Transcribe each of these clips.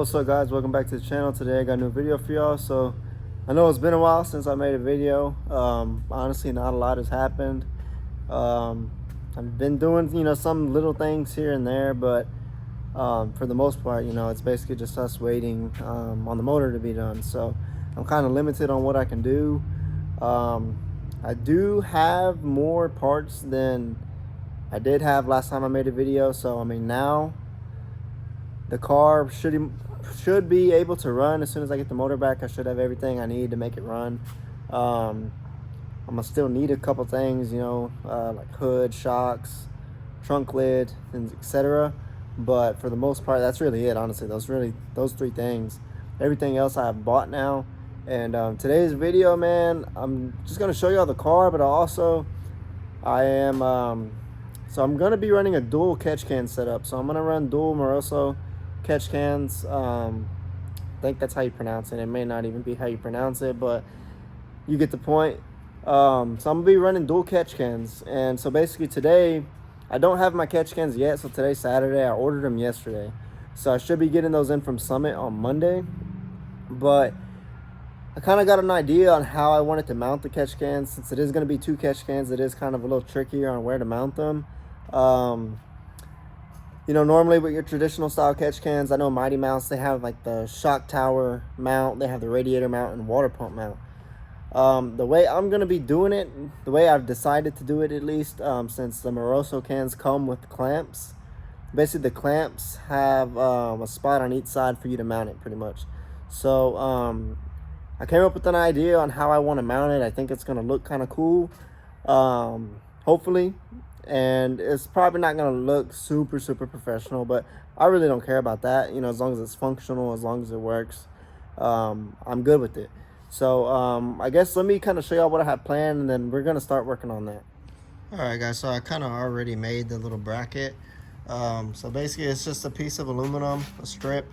What's up, guys? Welcome back to the channel. Today I got a new video for y'all. So I know it's been a while since I made a video. Honestly, not a lot has happened. I've been doing some little things here and there, but for the most part, it's basically just us waiting on the motor to be done. So I'm kind of limited on what I can do. I do have more parts than I did have last time I made a video. So I mean, now the car should be able to run. As soon as I get the motor back, I should have everything I need to make it run. I'm gonna still need a couple things, like hood, shocks, trunk lid, and etc. But for the most part, that's really it. Honestly, those three things. Everything else I have bought now. And today's video, man, I'm just gonna show y'all the car, but also so I'm gonna be running a dual catch can setup. So I'm gonna run dual Moroso catch cans. I think that's how you pronounce it. It may not even be how you pronounce it, but you get the point. So I'm gonna be running dual catch cans. And so basically today, I don't have my catch cans yet. So today's Saturday. I ordered them yesterday. So I should be getting those in from Summit on Monday. But I kind of got an idea on how I wanted to mount the catch cans. Since it is going to be two catch cans, it is kind of a little trickier on where to mount them. Normally with your traditional style catch cans, I know Mighty Mouse, they have like the shock tower mount, they have the radiator mount and water pump mount. The way I'm going to be doing it, the way I've decided to do it at least, since the Moroso cans come with clamps, basically the clamps have a spot on each side for you to mount it pretty much. So I came up with an idea on how I want to mount it. I think it's going to look kind of cool, hopefully. And it's probably not going to look super professional, but I really don't care about that. As long as it's functional, as long as it works, I'm good with it. So I guess let me kind of show y'all what I have planned, and then we're going to start working on that. All right, guys, so I kind of already made the little bracket. So basically it's just a piece of aluminum, a strip,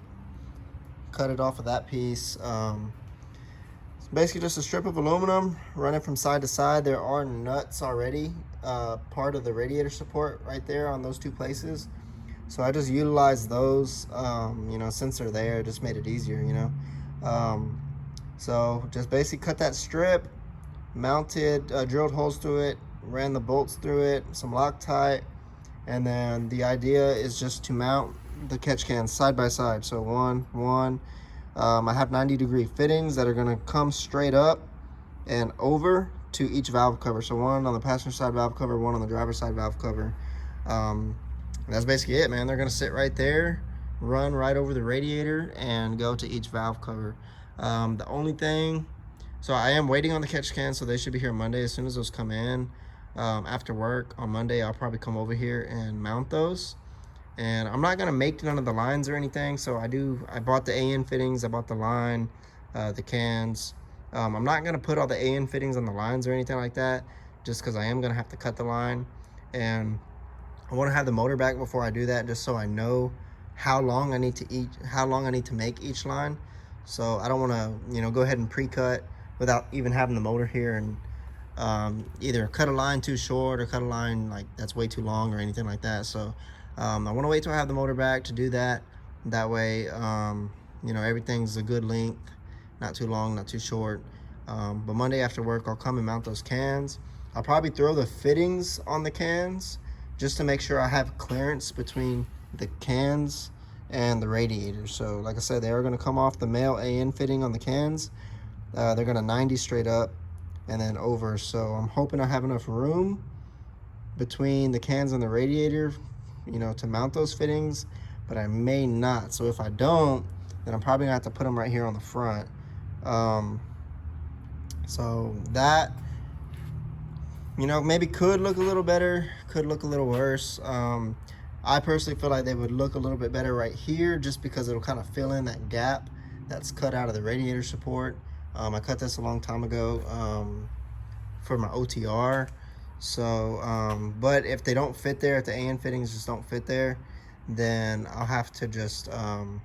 cut it off of that piece. It's basically just a strip of aluminum, run it from side to side. There are nuts already, part of the radiator support right there on those two places. So I just utilized those, since they're there, it just made it easier, So just basically cut that strip, mounted, drilled holes through it, ran the bolts through it, some Loctite, and then the idea is just to mount the catch cans side by side. So one. I have 90-degree fittings that are going to come straight up and over to each valve cover. So one on the passenger side valve cover, one on the driver's side valve cover. That's basically it, man. They're going to sit right there, run right over the radiator, and go to each valve cover. The only thing, so I am waiting on the catch cans, so they should be here Monday. As soon as those come in after work on Monday, I'll probably come over here and mount those. And I'm not gonna make none of the lines or anything. So I bought the AN fittings, I bought the line, the cans. I'm not gonna put all the AN fittings on the lines or anything like that, just because I am gonna have to cut the line. And I wanna have the motor back before I do that, just so I know how long I need to make each line. So I don't wanna, go ahead and pre-cut without even having the motor here and either cut a line too short or cut a line like that's way too long or anything like that. So I want to wait till I have the motor back to do that. That way, everything's a good length, not too long, not too short. But Monday after work, I'll come and mount those cans. I'll probably throw the fittings on the cans just to make sure I have clearance between the cans and the radiator. So like I said, they are going to come off the male AN fitting on the cans. They're going to 90 straight up and then over. So I'm hoping I have enough room between the cans and the radiator, to mount those fittings, but I may not. So if I don't, then I'm probably gonna have to put them right here on the front. So that, maybe could look a little better, could look a little worse. I personally feel like they would look a little bit better right here, just because it'll kind of fill in that gap that's cut out of the radiator support. I cut this a long time ago for my OTR. So but if they don't fit there, if the AN fittings just don't fit there, then I'll have to just mount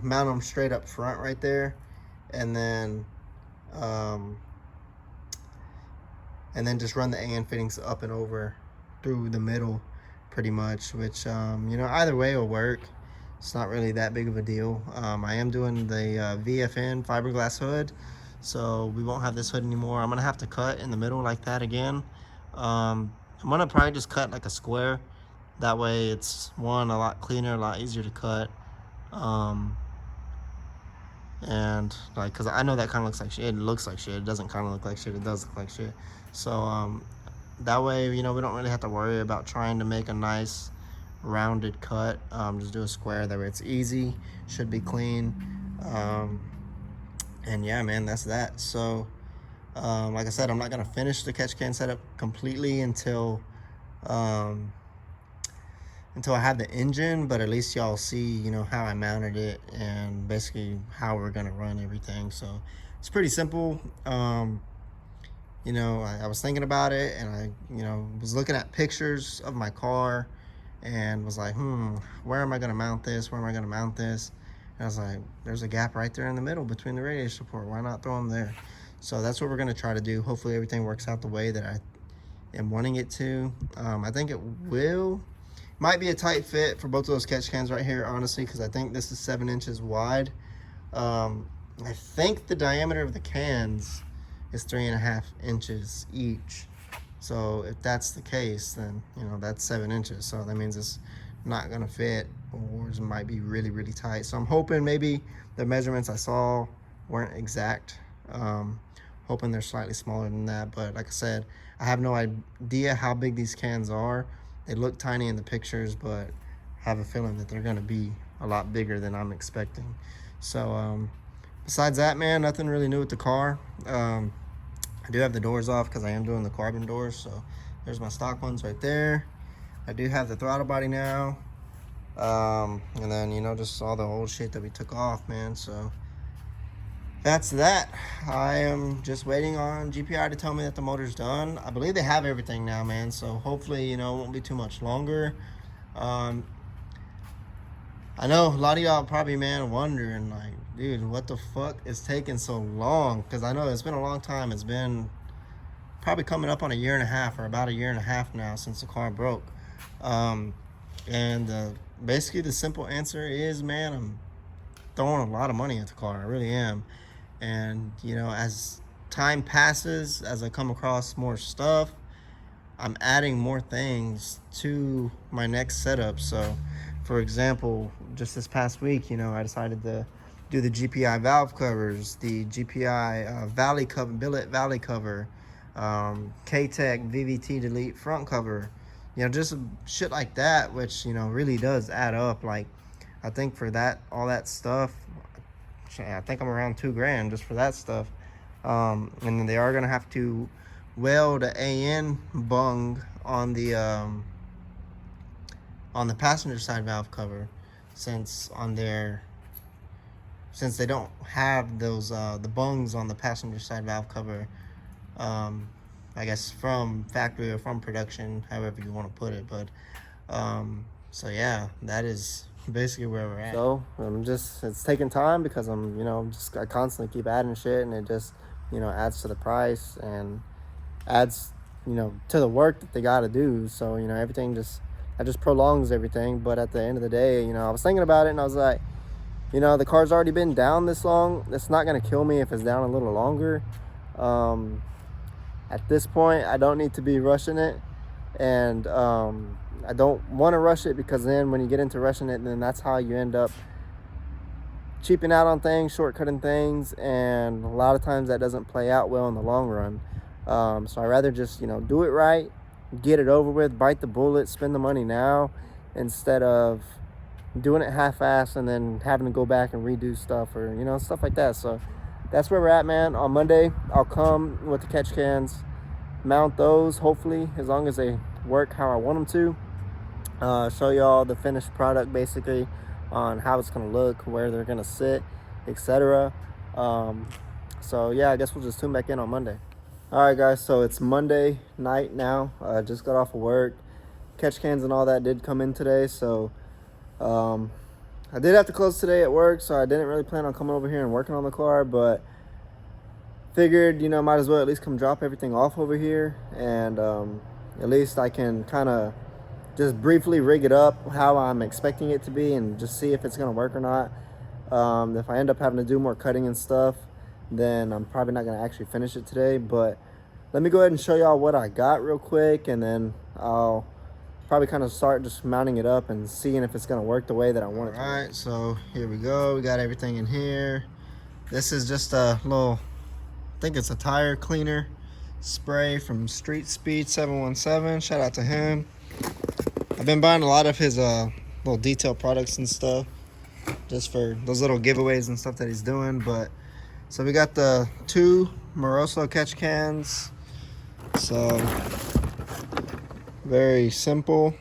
them straight up front right there, and then just run the AN fittings up and over through the middle pretty much, which either way will work. It's not really that big of a deal. I am doing the VFN fiberglass hood, so we won't have this hood anymore. I'm gonna have to cut in the middle like that again. I'm gonna probably just cut like a square. That way it's one, a lot cleaner, a lot easier to cut. And like, cause I know that kind of looks like shit. It looks like shit. It doesn't kind of look like shit. It does look like shit. So that way, you know, we don't really have to worry about trying to make a nice rounded cut. Just do a square. That way it's easy, should be clean. And yeah, man, that's that. So like I said, I'm not gonna finish the catch can setup completely until I have the engine, but at least y'all see, you know, how I mounted it and basically how we're gonna run everything. So it's pretty simple. You know, I was thinking about it, and I, you know, was looking at pictures of my car and was like, where am I gonna mount this? Where am I gonna mount this? And I was like, there's a gap right there in the middle between the radiator support. Why not throw them there? So that's what we're gonna try to do. Hopefully everything works out the way that I am wanting it to. I think it will. Might be a tight fit for both of those catch cans right here, honestly, because I think this is 7 inches wide. I think the diameter of the cans is 3.5 inches each. So if that's the case, then, you know, that's 7 inches. So that means it's not gonna fit, or it might be really, really tight. So I'm hoping maybe the measurements I saw weren't exact. Hoping they're slightly smaller than that. But like I said, I have no idea how big these cans are. They look tiny in the pictures, but I have a feeling that they're gonna be a lot bigger than I'm expecting. So besides that, man, nothing really new with the car. I do have the doors off because I am doing the carbon doors. So there's my stock ones right there. I do have the throttle body now. And then, you know, just all the old shit that we took off, man. So that's that. I am just waiting on GPI to tell me that the motor's done. I believe they have everything now, man. So hopefully, you know, it won't be too much longer. I know a lot of y'all probably, man, wondering, like, dude, what the fuck is taking so long? Because I know it's been a long time. It's been probably coming up on 1.5 years, or about 1.5 years now since the car broke. Basically the simple answer is, man, I'm throwing a lot of money at the car. I really am. And, you know, as time passes, as I come across more stuff, I'm adding more things to my next setup. So, for example, just this past week, you know, I decided to do the GPI valve covers, the GPI valley cover, billet valley cover, K-Tech VVT delete front cover, you know, just shit like that, which, you know, really does add up. Like, I think for that, all that stuff, I think I'm around $2,000 just for that stuff. And then they are gonna have to weld an AN bung on the passenger side valve cover, since they don't have those the bungs on the passenger side valve cover. I guess from factory or from production, however you want to put it. But so yeah, that is basically where we're at. So it's taking time because I constantly keep adding shit, and it just, you know, adds to the price and adds, you know, to the work that they got to do. So, you know, everything just prolongs everything. But at the end of the day, you know, I was thinking about it and I was like, you know, the car's already been down this long. It's not going to kill me if it's down a little longer. At this point, I don't need to be rushing it. And I don't want to rush it, because then when you get into rushing it, then that's how you end up cheaping out on things, shortcutting things. And a lot of times that doesn't play out well in the long run. So I'd rather just, you know, do it right, get it over with, bite the bullet, spend the money now, instead of doing it half-assed and then having to go back and redo stuff, or, you know, stuff like that. So that's where we're at, man. On Monday, I'll come with the catch cans, mount those, hopefully, as long as they work how I want them to. Show y'all the finished product, basically, on how it's going to look, where they're going to sit, etc. So, yeah, I guess we'll just tune back in on Monday. All right, guys, so it's Monday night now. I just got off of work. Catch cans and all that did come in today, so I did have to close today at work, so I didn't really plan on coming over here and working on the car, but figured, you know, might as well at least come drop everything off over here, and at least I can kind of just briefly rig it up how I'm expecting it to be and just see if it's gonna work or not. If I end up having to do more cutting and stuff, then I'm probably not gonna actually finish it today. But let me go ahead and show y'all what I got real quick, and then I'll probably kind of start just mounting it up and seeing if it's gonna work the way that I want it to. All right, so here we go. We got everything in here. This is just a little, I think it's a tire cleaner spray from Street Speed 717. Shout out to him. I've been buying a lot of his little detail products and stuff just for those little giveaways and stuff that he's doing. But so we got the 2 Moroso catch cans. So very simple.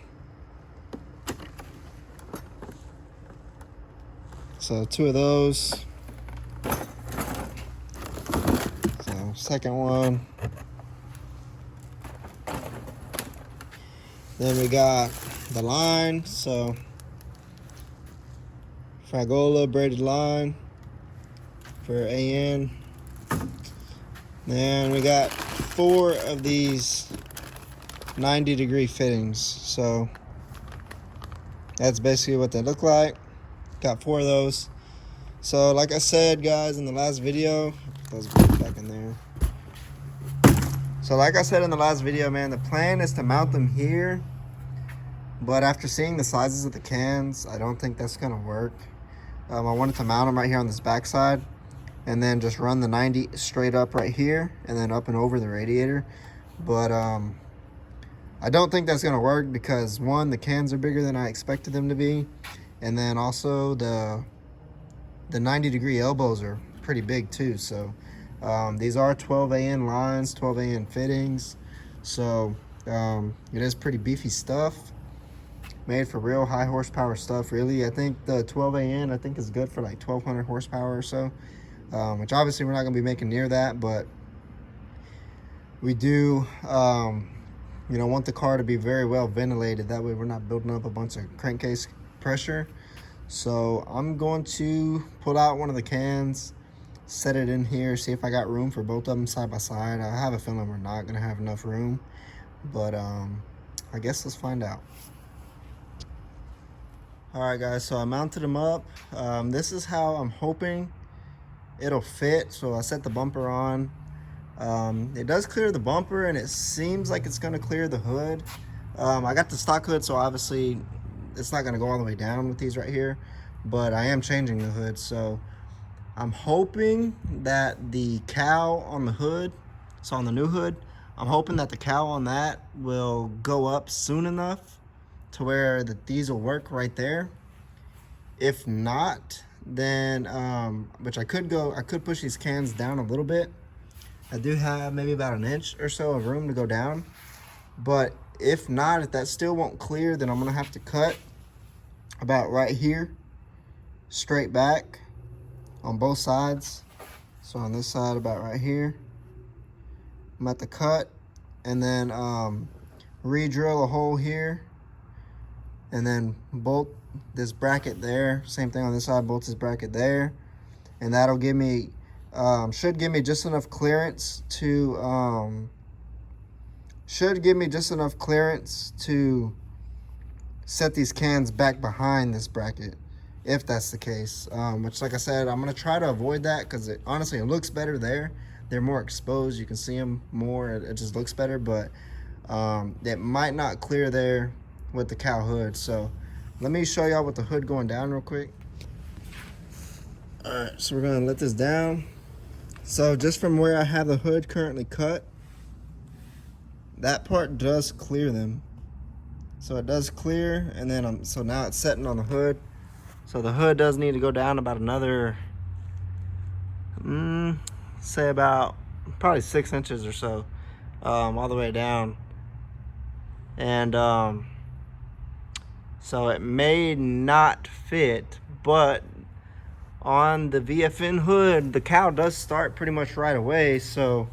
So 2 of those. So second one. Then we got the line. So Fragola braided line for AN. Then we got 4 of these 90-degree fittings. So that's basically what they look like. Got 4 of those. So like I said, guys, in the last video, those back in there. So like I said in the last video, man, the plan is to mount them here. But after seeing the sizes of the cans, I don't think that's gonna work. I wanted to mount them right here on this backside, and then just run the 90 straight up right here, and then up and over the radiator. But I don't think that's gonna work because, one, the cans are bigger than I expected them to be, and then also the 90-degree elbows are pretty big too. So these are 12 AN lines, 12 AN fittings. So it is pretty beefy stuff, made for real high horsepower stuff. Really, I think the 12 AN I think is good for like 1200 horsepower or so, which obviously we're not gonna be making near that, but we do you know, want the car to be very well ventilated. That way we're not building up a bunch of crankcase pressure. So I'm going to pull out one of the cans, set it in here, see if I got room for both of them side by side. I have a feeling we're not gonna have enough room, but I guess let's find out. All right, guys, so I mounted them up. This is how I'm hoping it'll fit. So I set the bumper on. It does clear the bumper, and it seems like it's gonna clear the hood. I got the stock hood, so obviously it's not gonna go all the way down with these right here, but I am changing the hood. So I'm hoping that the cowl on the hood, so on the new hood, I'm hoping that the cowl on that will go up soon enough to where these will work right there. If not, then which I could push these cans down a little bit. I do have maybe about an inch or so of room to go down, but if not, if that still won't clear, then I'm gonna have to cut about right here, straight back on both sides. So on this side, about right here, I'm at the cut, and then re-drill a hole here, and then bolt this bracket there. Same thing on this side, bolt this bracket there, and that'll give me should give me just enough clearance to set these cans back behind this bracket, if that's the case. Which, like I said, I'm gonna try to avoid that because honestly it looks better there. They're more exposed, you can see them more, it just looks better, but it might not clear there with the cowl hood. So let me show y'all with the hood going down real quick. All right, so we're gonna let this down. So just from where I have the hood currently cut, that part does clear them. So it does clear, and then so now it's setting on the hood. So the hood does need to go down about another, say about probably 6 inches or so, all the way down. And so it may not fit, but on the VFN hood, the cowl does start pretty much right away. So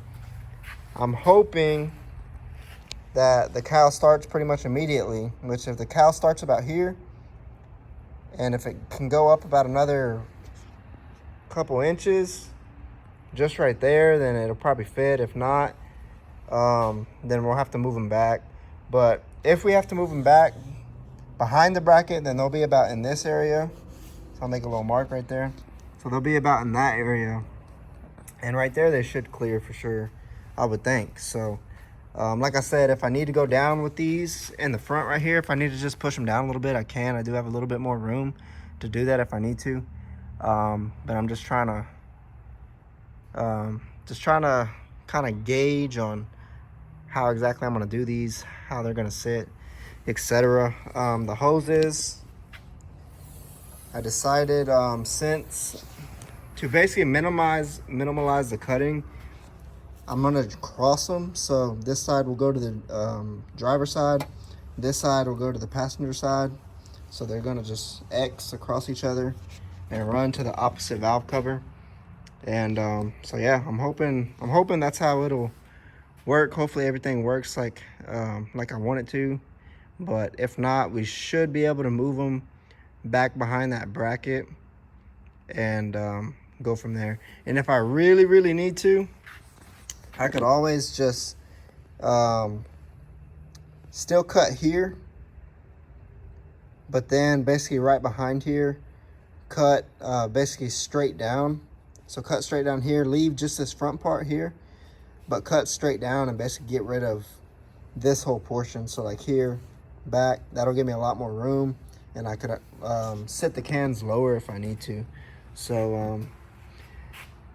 I'm hoping that the cowl starts pretty much immediately, which if the cowl starts about here, and if it can go up about another couple inches just right there, then it'll probably fit. If not, then we'll have to move them back. But if we have to move them back, behind the bracket, then they'll be about in this area. So I'll make a little mark right there. So they'll be about in that area. And right there, they should clear for sure, I would think. So like I said, if I need to go down with these in the front right here, if I need to just push them down a little bit, I can. I do have a little bit more room to do that if I need to. But I'm just trying to kind of gauge on how exactly I'm gonna do these, how they're gonna sit, etc. The hoses, I decided since to basically minimize the cutting, I'm gonna cross them. So this side will go to the driver's side, this side will go to the passenger side. So they're gonna just X across each other and run to the opposite valve cover. And so yeah, I'm hoping that's how it'll work. Hopefully everything works like I want it to. But if not, we should be able to move them back behind that bracket and go from there. And if I really need to, I could always just still cut here, but then basically right behind here, cut basically straight down. So cut straight down here, leave just this front part here, but cut straight down and basically get rid of this whole portion. So like here, back, that'll give me a lot more room, and I could sit the cans lower if I need to. So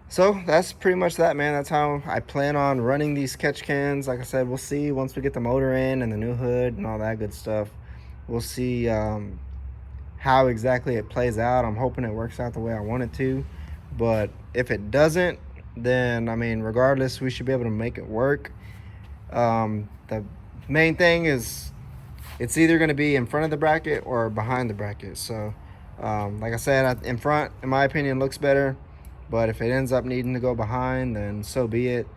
so that's pretty much that, man. That's how I plan on running these catch cans. Like I said, we'll see once we get the motor in and the new hood and all that good stuff. We'll see how exactly it plays out. I'm hoping it works out the way I want it to. But if it doesn't, then, I mean, regardless, we should be able to make it work. The main thing is it's either going to be in front of the bracket or behind the bracket. So, like I said, in front, in my opinion, looks better. But if it ends up needing to go behind, then so be it.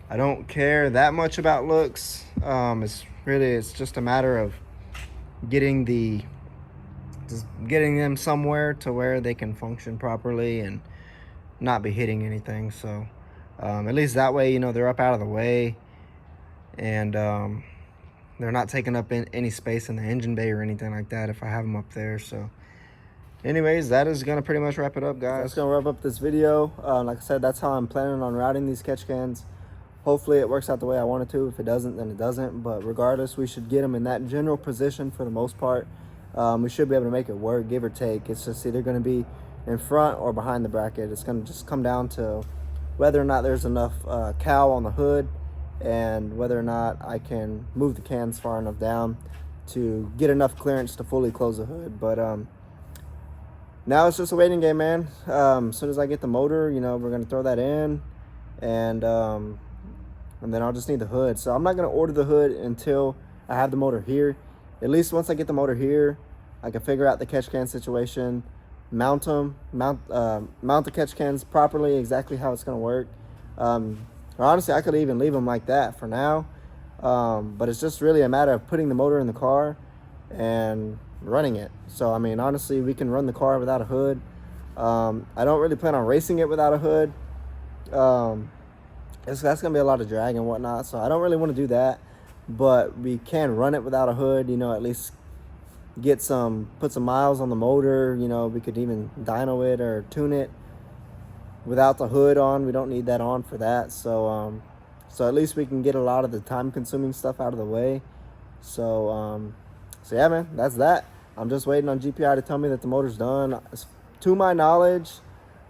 I don't care that much about looks. It's just a matter of getting them somewhere to where they can function properly and not be hitting anything. So at least that way, you know, they're up out of the way, and they're not taking up any space in the engine bay or anything like that if I have them up there. So anyways, that is gonna pretty much wrap it up, guys. That's gonna wrap up this video. Like I said, that's how I'm planning on routing these catch cans. Hopefully it works out the way I want it to. If it doesn't, then it doesn't. But regardless, we should get them in that general position for the most part. We should be able to make it work, give or take. It's just either going to be in front or behind the bracket. It's going to just come down to whether or not there's enough cowl on the hood, and whether or not I can move the cans far enough down to get enough clearance to fully close the hood. But now it's just a waiting game, man. As soon as I get the motor, you know, we're going to throw that in, and then I'll just need the hood. So I'm not going to order the hood until I have the motor here. At least once I get the motor here, I can figure out the catch can situation, mount the catch cans properly, exactly how it's going to work. Or honestly, I could even leave them like that for now. But it's just really a matter of putting the motor in the car and running it. So, I mean, honestly, we can run the car without a hood. I don't really plan on racing it without a hood. That's going to be a lot of drag and whatnot, so I don't really want to do that. But we can run it without a hood, you know, at least put some miles on the motor. You know, we could even dyno it or tune it without the hood on. We don't need that on for that. So so at least we can get a lot of the time consuming stuff out of the way. So so yeah, man, that's that. I'm just waiting on GPI to tell me that the motor's done. To my knowledge,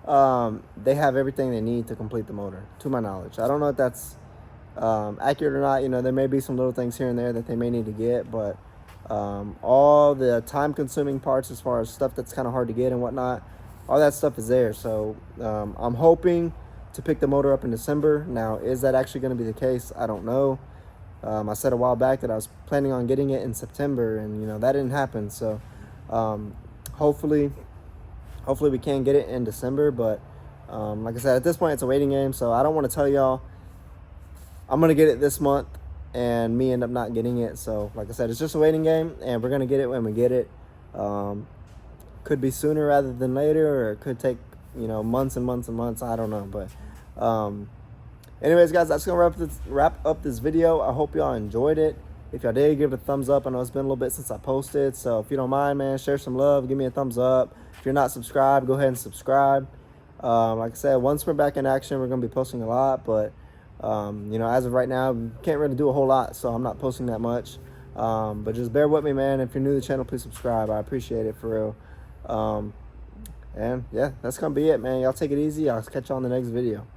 they have everything they need to complete the motor, to my knowledge. I don't know if that's accurate or not. You know, there may be some little things here and there that they may need to get, but all the time consuming parts, as far as stuff that's kind of hard to get and whatnot, all that stuff is there. So I'm hoping to pick the motor up in December. Now, is that actually going to be the case? I don't know. I said a while back that I was planning on getting it in September, and you know, that didn't happen. So hopefully we can get it in December. But like I said, at this point it's a waiting game, so I don't want to tell y'all I'm gonna get it this month and me end up not getting it. So like I said, it's just a waiting game, and we're gonna get it when we get it. Could be sooner rather than later, or it could take, you know, months and months and months. I don't know. But anyways, guys, that's gonna wrap up this video. I hope y'all enjoyed it. If y'all did, give it a thumbs up. I know it's been a little bit since I posted, so if you don't mind, man, share some love, give me a thumbs up. If you're not subscribed, go ahead and subscribe. Like I said, once we're back in action, we're going to be posting a lot, but you know, as of right now, can't really do a whole lot, so I'm not posting that much. But just bear with me, man. If you're new to the channel, please subscribe. I appreciate it, for real. And yeah, that's gonna be it, man. Y'all take it easy. I'll catch you on the next video.